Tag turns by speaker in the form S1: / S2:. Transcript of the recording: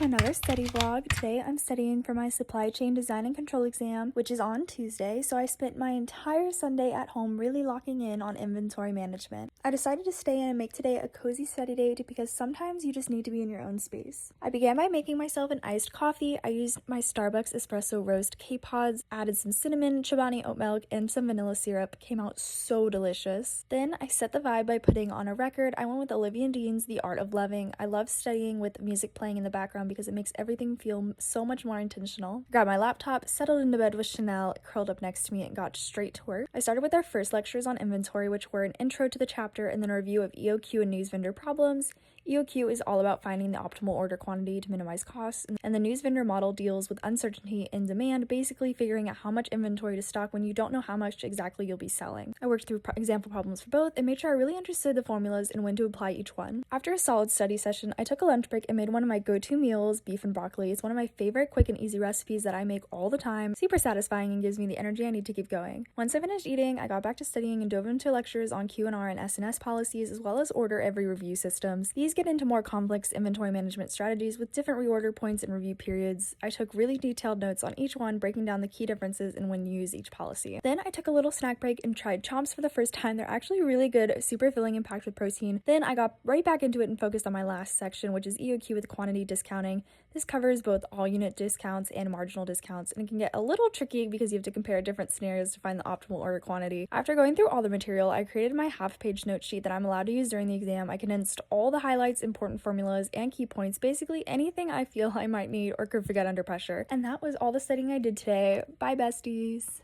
S1: to another study vlog. Today I'm studying for my supply chain design and control exam, which is on Tuesday, so I spent my entire Sunday at home really locking in on inventory management. I decided to stay in and make today a cozy study date because sometimes you just need to be in your own space. I began by making myself an iced coffee. I used my Starbucks espresso roast K-Pods, added some cinnamon, Chobani oat milk, and some vanilla syrup. Came out so delicious. Then I set the vibe by putting on a record. I went with Olivia Dean's The Art of Loving. I love studying with music playing in the background because it makes everything feel so much more intentional. Grabbed my laptop, settled into bed with Chanel curled up next to me, and got straight to work. I started with our first lectures on inventory, which were an intro to the chapter and then a review of EOQ and news vendor problems. EOQ is all about finding the optimal order quantity to minimize costs, and the news vendor model deals with uncertainty in demand, basically figuring out how much inventory to stock when you don't know how much exactly you'll be selling. I worked through example problems for both and made sure I really understood the formulas and when to apply each one. After a solid study session, I took a lunch break and made one of my go-to meals, beef and broccoli. It's one of my favorite quick and easy recipes that I make all the time. Super satisfying and gives me the energy I need to keep going. Once I finished eating, I got back to studying and dove into lectures on Q&R and SNS policies, as well as order every review systems. These get into more complex inventory management strategies with different reorder points and review periods. I took really detailed notes on each one, breaking down the key differences and when to use each policy. Then I took a little snack break and tried chomps for the first time. They're actually really good, super filling and packed with protein. Then I got right back into it and focused on my last section, which is EOQ with quantity discounting. This covers both all unit discounts and marginal discounts, and it can get a little tricky because you have to compare different scenarios to find the optimal order quantity. After going through all the material, I created my half-page note sheet that I'm allowed to use during the exam. I condensed all the highlights, important formulas, and key points, basically anything I feel I might need or could forget under pressure. And that was all the studying I did today. Bye, besties!